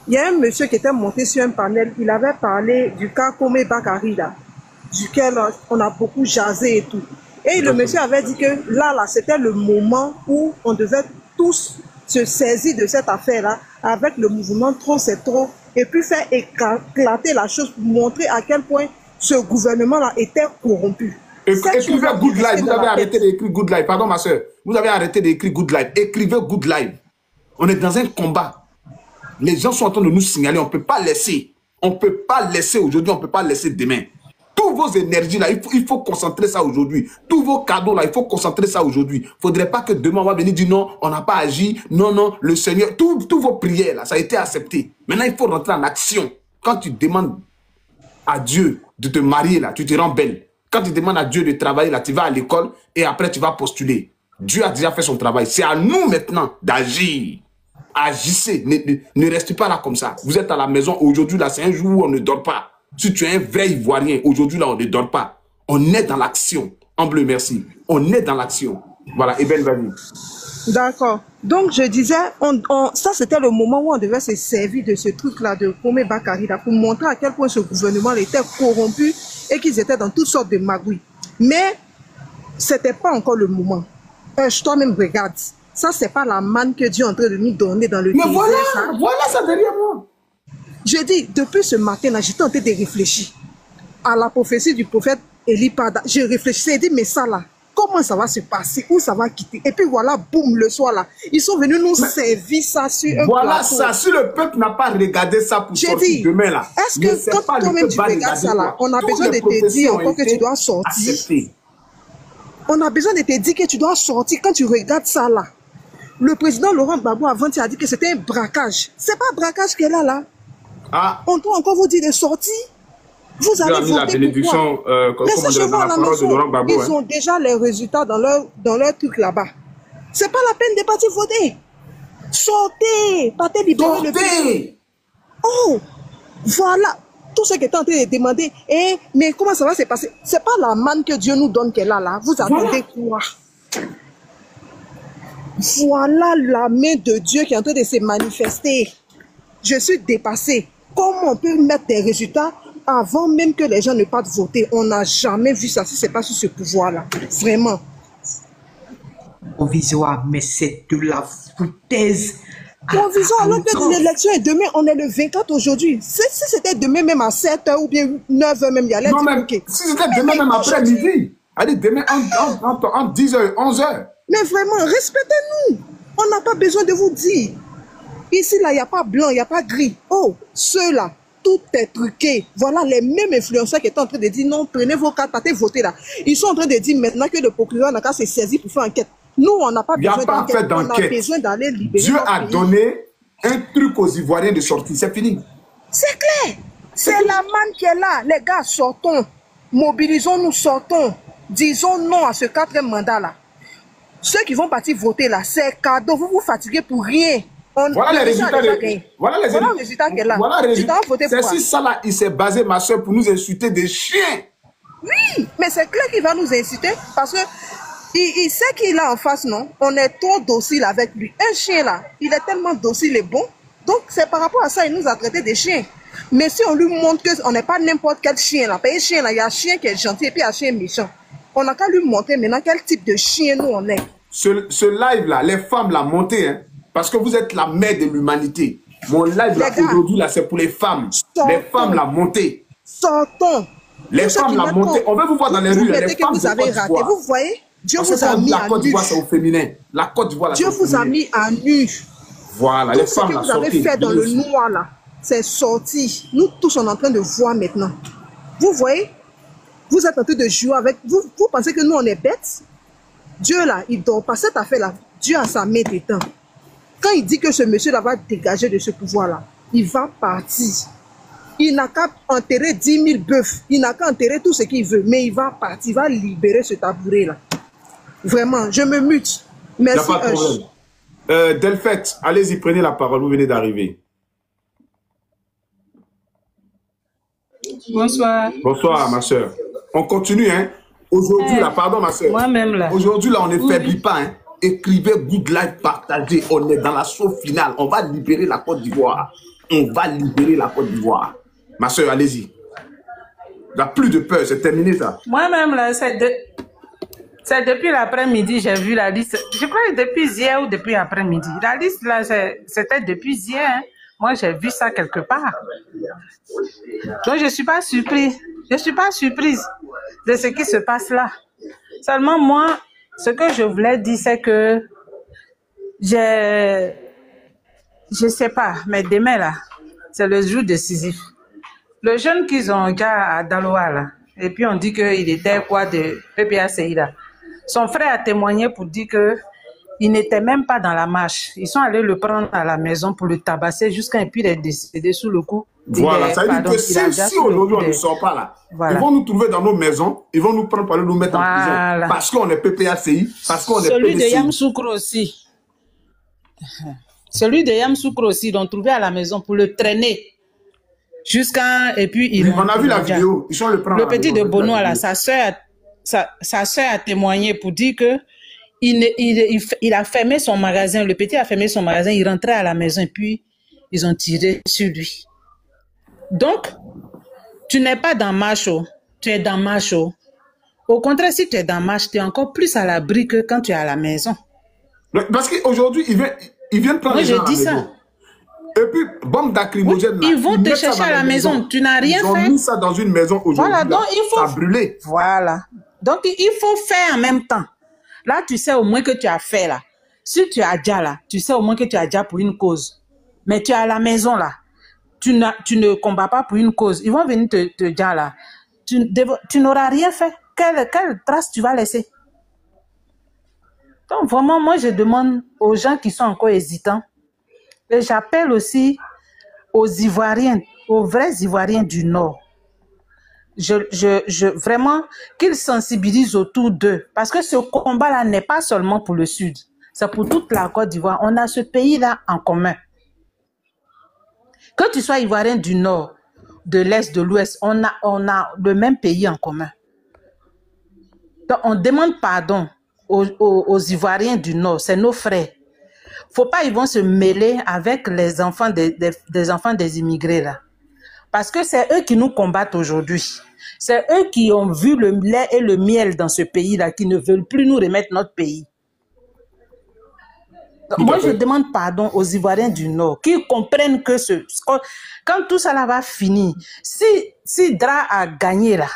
il y a un monsieur qui était monté sur un panel, il avait parlé du cas Komé Bakari, là, duquel on a beaucoup jasé et tout. Et le monsieur avait dit que là, c'était le moment où on devait tous se saisir de cette affaire-là avec le mouvement Trop c'est trop et puis faire éclater la chose pour montrer à quel point ce gouvernement-là était corrompu. Écrivez Good Life, vous avez arrêté d'écrire Good Life. Pardon ma soeur, vous avez arrêté d'écrire Good Life. Écrivez Good Life. On est dans un combat. Les gens sont en train de nous signaler, on ne peut pas laisser. On ne peut pas laisser aujourd'hui, on ne peut pas laisser demain. Tous vos énergies là, il faut concentrer ça aujourd'hui. Tous vos cadeaux là, il faut concentrer ça aujourd'hui. Il ne faudrait pas que demain on va venir dire non, on n'a pas agi. Non, non, le Seigneur, tous vos prières là, ça a été accepté. Maintenant, il faut rentrer en action. Quand tu demandes à Dieu de te marier là, tu te rends belle. Quand tu demandes à Dieu de travailler là, tu vas à l'école et après tu vas postuler. Dieu a déjà fait son travail. C'est à nous maintenant d'agir. Agissez. Ne restez pas là comme ça. Vous êtes à la maison. Aujourd'hui là, c'est un jour où on ne dort pas. Si tu es un vrai Ivoirien, aujourd'hui là, on ne dort pas. On est dans l'action. En bleu, merci. On est dans l'action. Voilà. Et Ben, vas-y. D'accord. Donc, je disais, ça c'était le moment où on devait se servir de ce truc-là de Komé Bakari là, pour montrer à quel point ce gouvernement était corrompu et qu'ils étaient dans toutes sortes de magouilles. Mais, c'était pas encore le moment. Toi-même, regarde. Ça, c'est pas la manne que Dieu est en train de nous donner dans le désert. Mais voilà ça derrière moi. Je dis, depuis ce matin-là, j'étais en train de réfléchir à la prophétie du prophète Élie Pada. Je réfléchissais et dit, mais ça là, comment ça va se passer? Où ça va quitter? Et puis voilà, boum, le soir là, ils sont venus nous servir ça sur un voilà plateau. Ça, si le peuple n'a pas regardé ça pour sortir demain là. Est-ce que quand toi-même tu regardes ça là, on a besoin de te dire encore que tu dois sortir? Accepté. On a besoin de te dire que tu dois sortir quand tu regardes ça là. Le président Laurent Gbagbo avant il a dit que c'était un braquage. C'est pas un braquage qu'elle a là. Ah. On doit encore vous dire de sortir. Vous allez voter la bénédiction, dans la maison. Ils ont déjà les résultats dans leur truc là-bas. C'est pas la peine de partir voter. Sortez, partez libérer le pays. Oh, voilà. Tout ce qui est en train de demander, mais comment ça va se passer? C'est pas la manne que Dieu nous donne qu'elle a là. Vous attendez quoi? Voilà la main de Dieu qui est en train de se manifester. Je suis dépassée. Comment on peut mettre des résultats avant même que les gens ne partent voter? On n'a jamais vu ça si ce n'est pas sur ce pouvoir-là. Vraiment. Provisoire, mais c'est de la foutaise. Provisoire, alors que l'élection est demain, on est le 24 aujourd'hui. Si c'était demain même à 7h ou bien 9h même, il y allait dire ok. Si c'était demain même après-midi, allez, demain en 10h, 11h. Mais vraiment, respectez-nous. On n'a pas besoin de vous dire. Ici, là, il n'y a pas blanc, il n'y a pas gris. Oh, ceux-là, tout est truqué. Voilà les mêmes influenceurs qui étaient en train de dire non, prenez vos cartes, partez voter là. Ils sont en train de dire maintenant que le procureur n'a qu'à se saisir pour faire enquête. Nous, on n'a pas besoin d'enquête. On a besoin d'aller libérer. Dieu a donné un truc aux Ivoiriens de sortir. C'est fini. C'est clair. C'est la manne qui est là. Les gars, sortons. Mobilisons-nous, sortons. Disons non à ce 4e mandat-là. Ceux qui vont partir voter là, c'est cadeau. Vous vous fatiguez pour rien. Voilà les résultats. Voilà le résultat qu'elle a. Voilà les résultats. C'est si ça là, il s'est basé, ma soeur, pour nous insulter des chiens. Oui, mais c'est clair qu'il va nous inciter parce que il sait qu'il a en face, non? On est trop docile avec lui. Un chien là, il est tellement docile et bon. Donc c'est par rapport à ça, il nous a traité des chiens. Mais si on lui montre qu'on n'est pas n'importe quel chien là, parce que chien là, il y a un chien qui est gentil et puis il y a un chien méchant. On n'a qu'à lui montrer maintenant quel type de chien nous on est. Ce live là, les femmes l'ont monté, hein, parce que vous êtes la mère de l'humanité. Mon live là aujourd'hui là, c'est pour les femmes. Les femmes l'ont monté. Sortons. Les femmes l'ont monté. On veut vous voir dans les rues. Les femmes vous avez raté. Vous voyez? Dieu vous a mis à nu. La Côte d'Ivoire, c'est au féminin. La Côte d'Ivoire, Dieu vous a mis à nu. Voilà, les femmes l'ont sorti. Tout ce que vous avez fait dans le noir là, c'est sorti. Nous tous, on est en train de voir maintenant. Vous voyez? Vous êtes en train de jouer avec... Vous pensez que nous, on est bêtes? Dieu là, il ne dort pas. Cette affaire-là, Dieu a sa main dedans. Quand il dit que ce monsieur-là va dégager de ce pouvoir-là, il va partir. Il n'a qu'à enterrer 10 000 bœufs. Il n'a qu'à enterrer tout ce qu'il veut. Mais il va partir. Il va libérer ce tabouret-là. Vraiment, je me mute. Merci. Il n'y a pas de problème. Delphette, allez-y, prenez la parole. Vous venez d'arriver. Bonsoir. Bonsoir, ma soeur. On continue, hein. Aujourd'hui, là, pardon, ma soeur. Moi-même, là. Aujourd'hui, là, on ne faiblit pas, hein. Écrivez Good Life, partagez. On est dans la sauce finale. On va libérer la Côte d'Ivoire. On va libérer la Côte d'Ivoire. Ma soeur, allez-y. Il n'y a plus de peur, c'est terminé, ça. Moi-même, là, c'est depuis l'après-midi, j'ai vu la liste. Je crois que depuis hier ou depuis après-midi. La liste, là, c'était depuis hier. Hein. Moi, j'ai vu ça quelque part. Donc, je ne suis pas surprise. Je ne suis pas surprise de ce qui se passe là. Seulement, moi, ce que je voulais dire, c'est que je ne sais pas, mais demain, là, c'est le jour décisif. Le jeune qu'ils ont déjà à Daloa, là, et puis on dit qu'il était quoi de PPACI, là. Son frère a témoigné pour dire qu'il n'était même pas dans la marche. Ils sont allés le prendre à la maison pour le tabasser jusqu'à et puis il est décédé sous le coup. Voilà, ça veut dire que si aujourd'hui on ne sort pas là, voilà. Ils vont nous trouver dans nos maisons, ils vont nous prendre pour nous mettre en prison. Parce qu'on est PPACI, parce qu'on est PPACI. Celui de Yamsoukro aussi. Celui de Yamsoukro aussi, ils l'ont trouvé à la maison pour le traîner. Jusqu'à... Et puis, on a vu la vidéo. Ils sont le petit de Bono, là, sa soeur a témoigné pour dire que il a fermé son magasin. Le petit a fermé son magasin. Il rentrait à la maison et puis ils ont tiré sur lui. Donc, tu n'es pas dans Macho. Tu es dans Macho. Au contraire, si tu es dans Macho, tu es encore plus à l'abri que quand tu es à la maison. Parce qu'aujourd'hui, ils viennent prendre les gens à la maison. Et puis, bombe lacrymogène. Ils vont te chercher à la maison. Tu n'as rien fait. Ils ont mis ça dans une maison aujourd'hui. Voilà, donc il faut... Ça a brûlé. Voilà. Donc, il faut faire en même temps. Là, tu sais au moins que tu as fait là. Si tu as déjà là, tu sais au moins que tu as déjà pour une cause. Mais tu es à la maison là. Tu ne combats pas pour une cause. Ils vont venir te dire là. Tu n'auras rien fait. Quelle trace tu vas laisser? Donc, vraiment, moi, je demande aux gens qui sont encore hésitants. Et j'appelle aussi aux Ivoiriens, aux vrais Ivoiriens du Nord. Vraiment, qu'ils sensibilisent autour d'eux. Parce que ce combat-là n'est pas seulement pour le Sud. C'est pour toute la Côte d'Ivoire. On a ce pays-là en commun. Que tu sois Ivoirien du Nord, de l'Est, de l'Ouest, on a le même pays en commun. Donc, on demande pardon aux Ivoiriens du Nord. C'est nos frères. Faut pas, ils vont se mêler avec les enfants des enfants des immigrés là. Parce que c'est eux qui nous combattent aujourd'hui. C'est eux qui ont vu le lait et le miel dans ce pays-là, qui ne veulent plus nous remettre notre pays. Donc, moi, je demande pardon aux Ivoiriens du Nord, qui comprennent que quand tout ça là va finir, si Dra a gagné là,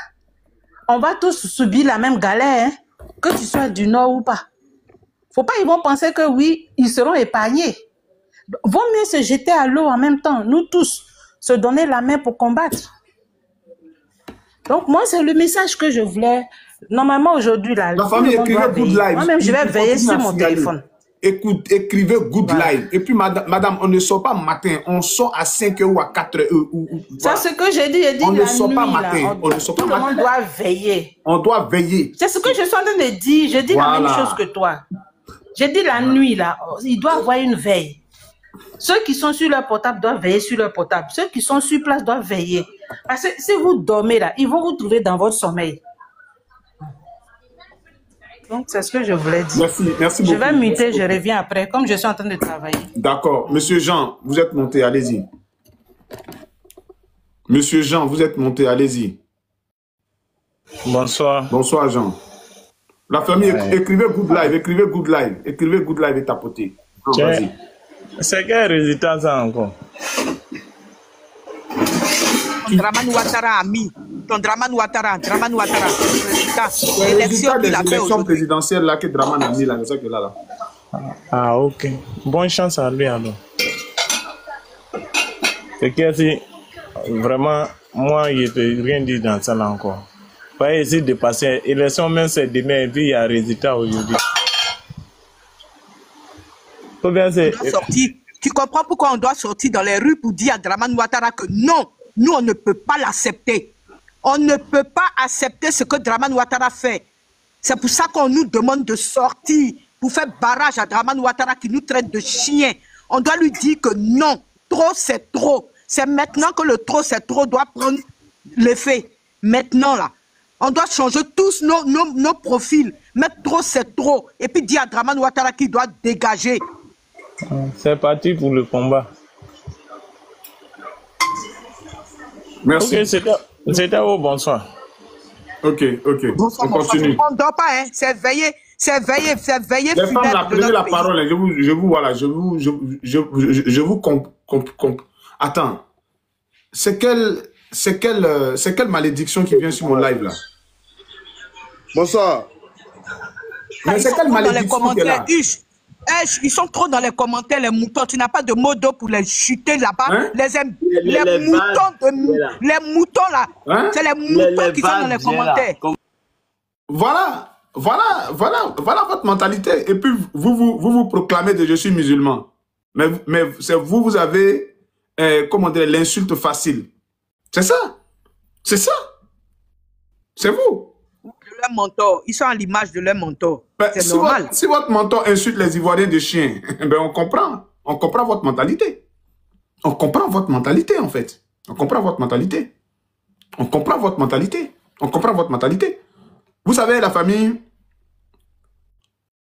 on va tous subir la même galère, hein, que tu sois du Nord ou pas. Faut pas, ils vont penser que oui, ils seront épargnés. Vaut mieux se jeter à l'eau en même temps, nous tous, se donner la main pour combattre. Donc moi, c'est le message que je voulais. Normalement, aujourd'hui, là, la famille, écrivez Good Live. Moi-même, je vais veiller sur mon téléphone. Écrivez Good Live. Et puis, madame, on ne sort pas matin, on sort à 5h ou à 4h. C'est ce que j'ai dit. On ne la sort nuit, pas matin. On ne sort pas matin. Tout le monde doit veiller. On doit veiller. C'est ce que je suis en train de dire. Je dis la même chose que toi. J'ai dit la nuit, là, il doit avoir une veille. Ceux qui sont sur leur portable doivent veiller sur leur portable. Ceux qui sont sur place doivent veiller. Parce que si vous dormez là, ils vont vous trouver dans votre sommeil. Donc, c'est ce que je voulais dire. Merci beaucoup. Je vais muter, je reviens après, comme je suis en train de travailler. D'accord. Monsieur Jean, vous êtes monté, allez-y. Monsieur Jean, vous êtes monté, allez-y. Bonsoir. Bonsoir, Jean. La famille, écrivez Good Live, écrivez Good Live. Écrivez Good Live et tapotez. Vas-y. C'est quel résultat ça encore? Dramane Ouattara a mis. Dramane Ouattara. Le résultat des élections présidentielles là que Dramane a mis là, c'est ça que là. Ah, ok. Bonne chance à lui alors. C'est que si vraiment, moi, je ne peux rien dire dans ça là encore. Pas essayer de passer. L'élection même c'est demain et puis il y a un résultat aujourd'hui. Tu comprends pourquoi on doit sortir dans les rues pour dire à Dramane Ouattara que non, nous on ne peut pas l'accepter. On ne peut pas accepter ce que Dramane Ouattara fait. C'est pour ça qu'on nous demande de sortir pour faire barrage à Dramane Ouattara qui nous traite de chiens. On doit lui dire que non, trop c'est trop. C'est maintenant que le trop c'est trop doit prendre l'effet. Maintenant, là, on doit changer tous nos profils. Mettre trop, c'est trop. Et puis dire à Dramane Ouattara qu'il doit dégager. C'est parti pour le combat. Merci. Ok, c'était au bonsoir. Ok. Bonsoir, on continue. On ne dort pas, hein. C'est veiller. Les femmes, là, prenez la parole. Je vous Attends. C'est quelle malédiction qui vient sur mon live, là? Bonsoir. Mais c'est quelle malédiction qui est là? Ils sont trop dans les commentaires, les moutons. Tu n'as pas de mot d'eau pour les chuter là-bas. Hein? Les moutons là. Hein? C'est les moutons qui sont dans les commentaires. Voilà votre mentalité. Et puis, vous proclamez que je suis musulman. Mais vous avez, comment dire, l'insulte facile. C'est ça. C'est vous. De leur mentor. Ils sont à l'image de leur mentor. C'est normal. Si votre mentor insulte les Ivoiriens de chiens, ben on comprend. On comprend votre mentalité. On comprend votre mentalité, en fait. On comprend votre mentalité. Vous savez, la famille,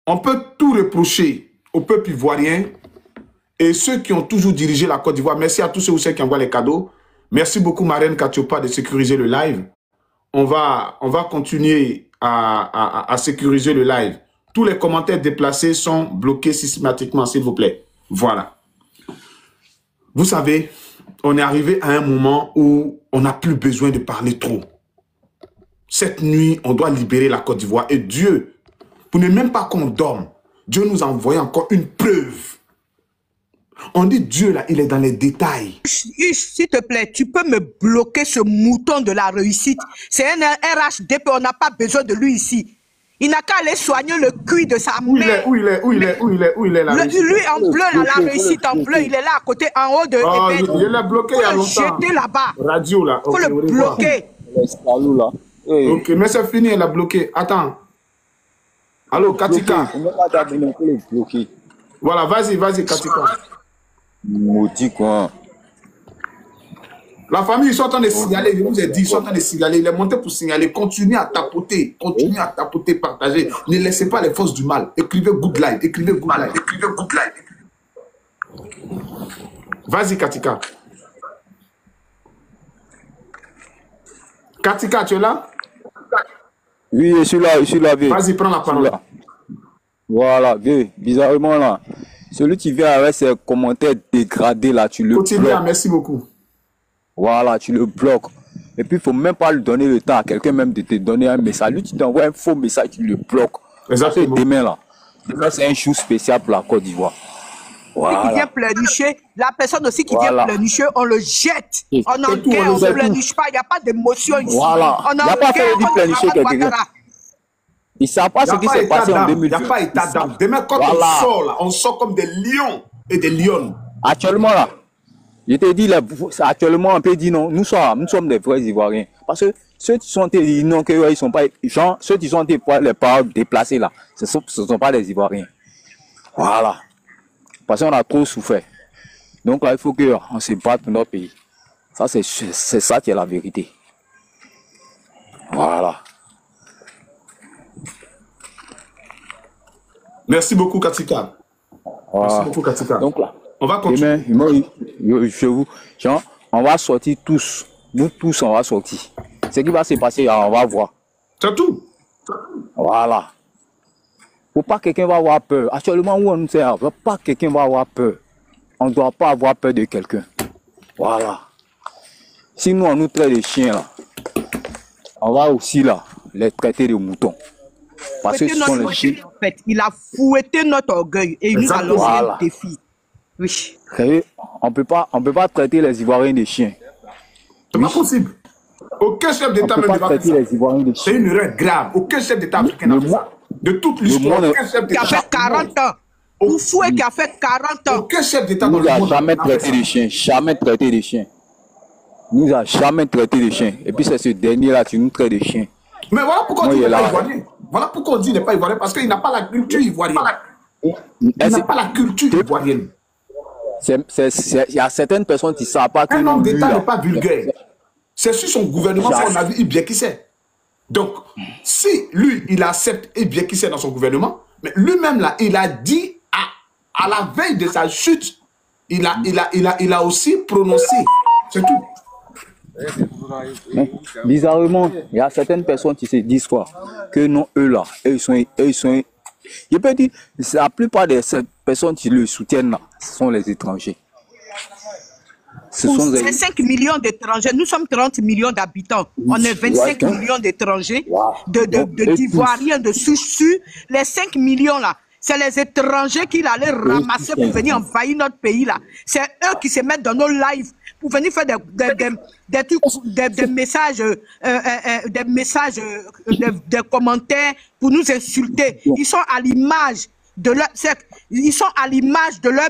on peut tout reprocher au peuple ivoirien et ceux qui ont toujours dirigé la Côte d'Ivoire. Merci à tous ceux ou celles qui envoient les cadeaux. Merci beaucoup, Marraine Katiopa, de sécuriser le live. On va continuer à sécuriser le live. Tous les commentaires déplacés sont bloqués systématiquement, s'il vous plaît. Voilà. Vous savez, on est arrivé à un moment où on n'a plus besoin de parler trop. Cette nuit, on doit libérer la Côte d'Ivoire. Et Dieu, pour ne même pas qu'on dorme, Dieu nous a envoyé encore une preuve. On dit Dieu, là, il est dans les détails. S'il te plaît, tu peux me bloquer ce mouton de la réussite. C'est un RHDP, on n'a pas besoin de lui ici. Il n'a qu'à aller soigner le cuir de sa mère. Où il est là. Lui en bleu, là, la réussite en bleu, il est là à côté, en haut de... Je l'ai bloqué il y a longtemps. Jeter là-bas. Radio, là. Il faut le bloquer. Ok, mais c'est fini, elle a bloqué. Attends. Allô, Katika. Voilà, vas-y, Katika. Maudit quoi. La famille, ils sont en train de signaler, je vous ai dit, ils sont en train de signaler. Il est monté pour signaler. Continuez à tapoter, partagez. Ne laissez pas les forces du mal. Écrivez good life, Vas-y, Katika. Katika, tu es là? Oui, je suis là, vieux. Vas-y, prends la parole. Voilà, vieux, bizarrement là. Celui qui vient avec ses commentaires dégradés là, tu le bloques. Merci beaucoup. Voilà, tu le bloques. Et puis, il ne faut même pas lui donner le temps à quelqu'un même de te donner un message. Lui, tu t'envoies un faux message, tu le bloques. Exactement. Demain là. C'est un jour spécial pour la Côte d'Ivoire. Voilà. Qui vient pleurnicher, la personne aussi qui vient pleurnicher, on le jette. On engueule, on ne pleurniche pas, il n'y a pas d'émotion ici. Voilà. Il n'y a pas fait de pleurnicher quelqu'un. Ils ne savent pas ce qui s'est passé en 2010. Il n'y a pas état d'âme. Demain, quand on sort là, on sort comme des lions et des lionnes. Actuellement là, je te dis, là, actuellement, on peut dire non, nous sommes des vrais Ivoiriens. Parce que ceux qui sont dit non, qu'ils ne sont pas, genre, ceux qui sont des les paroles déplacées là, ce ne sont pas des Ivoiriens. Voilà. Parce qu'on a trop souffert. Donc là, il faut qu'on se batte pour notre pays. Ça, c'est ça qui est la vérité. Voilà. Merci beaucoup, Katika. Merci beaucoup, Katika. Donc là, on va continuer. On va sortir tous. Nous tous, on va sortir. Ce qui va se passer, on va voir. C'est tout. Voilà. Faut pas que quelqu'un va avoir peur. Actuellement, où on nous sert, pas que quelqu'un va avoir peur. On ne doit pas avoir peur de quelqu'un. Voilà. Si nous, on nous traite de chiens, là, on va aussi là, les traiter de moutons. Parce que ce sont les chiens. En fait, il a fouetté notre orgueil et il nous a lancé un défi. Oui. On peut pas traiter les Ivoiriens de chiens. C'est pas possible. Aucun chef d'État ne va faire ça. C'est une erreur grave. Aucun chef d'État africain n'a fait ça. De toute l'histoire, aucun chef d'État. Qui a fait 40 ans. Oufoué qui a fait 40 ans. Aucun chef d'État nous a jamais traité de chiens. Jamais traité de chiens. Nous a jamais traité de chiens. Et puis c'est ce dernier-là qui nous traite de chiens. Mais voilà pourquoi on dit qu'il n'est pas ivoirien. Voilà pourquoi on dit qu'il n'est pas ivoirien. Parce qu'il n'a pas la culture ivoirienne. Il n'a pas la culture ivoirienne. Il y a certaines personnes qui ne savent pas que un homme d'État n'est pas vulgaire. C'est sur son gouvernement qu'on a vu Ibia qui sait. Donc, si lui, il accepte Ibia qui sait dans son gouvernement, mais lui-même là, il a dit à la veille de sa chute, il a aussi prononcé. C'est tout. Mais, bizarrement, il y a certaines personnes qui se disent quoi? Que non, eux là, ils sont. Je peux dire, la plupart de ces personnes qui le soutiennent là, ce sont les étrangers. C'est 5 millions d'étrangers. Nous sommes 30 millions d'habitants. On est 25 millions d'étrangers, d'Ivoiriens, de souches. Les 5 millions là, c'est les étrangers qui allaient ramasser pour venir envahir notre pays là. C'est eux qui se mettent dans nos lives pour venir faire des messages, des commentaires pour nous insulter. Ils sont à l'image de leur, ils sont à l'image de leur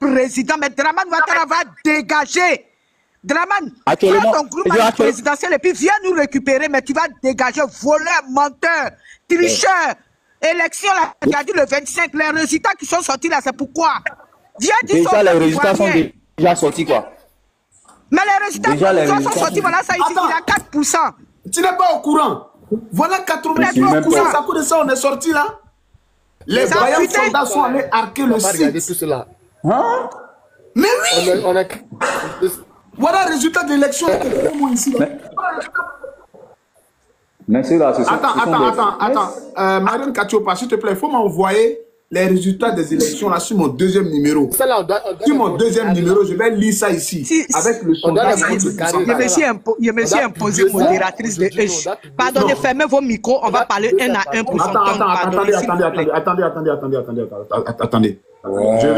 président. Mais Draman Ouattara va dégager. Draman, prends ton groupe présidentiel et puis viens nous récupérer, mais tu vas dégager, voleur, menteur, tricheur. Élection, là, tu as dit le 25, les résultats qui sont sortis là, c'est pourquoi? Viens dire déjà, les résultats sont déjà sortis, quoi. Mais les résultats sont sortis, voilà, ça ici, il a 4%. Tu n'es pas au courant. Voilà 80%, à cause de ça, on est sorti là. Les voyants soldats sont allés arquer le site. Hein? Mais oui! Voilà le résultat de l'élection. Mais c'est là, c'est ça. Attends. Marianne Katiopa, s'il te plaît, il faut m'envoyer les résultats des élections là sur mon deuxième numéro. Sur mon deuxième numéro, je vais lire ça ici. Avec le sondage. Je me suis imposé modératrice de H. Pardonnez, fermez vos micros, on va parler un à un pour son temps. Attendez. Je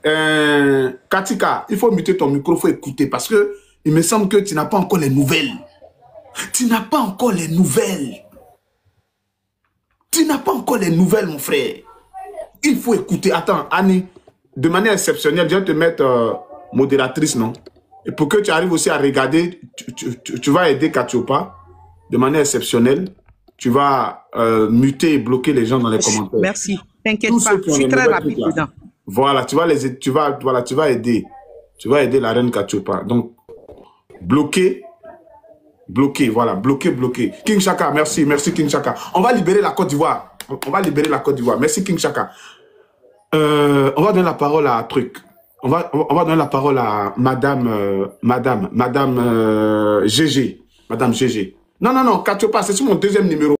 vais... Katika, il faut muter ton micro, il faut écouter parce que il me semble que tu n'as pas encore les nouvelles. Tu n'as pas encore les nouvelles. Tu n'as pas encore les nouvelles, mon frère. Il faut écouter. Attends, Annie, de manière exceptionnelle, je vais te mettre modératrice, non? Et pour que tu arrives aussi à regarder, tu vas aider Katiopa de manière exceptionnelle. Tu vas muter et bloquer les gens dans les commentaires. Merci. T'inquiète pas, je suis très rapide dedans. Voilà, tu vas aider. Tu vas aider la reine Katiopa. Donc, bloquer. Voilà, bloquer. King Chaka, merci King Chaka. On va libérer la Côte d'Ivoire. Merci King Chaka. On va donner la parole à truc. On va donner la parole à Madame GG. Madame GG. Non, Katiopa, c'est sur mon deuxième numéro.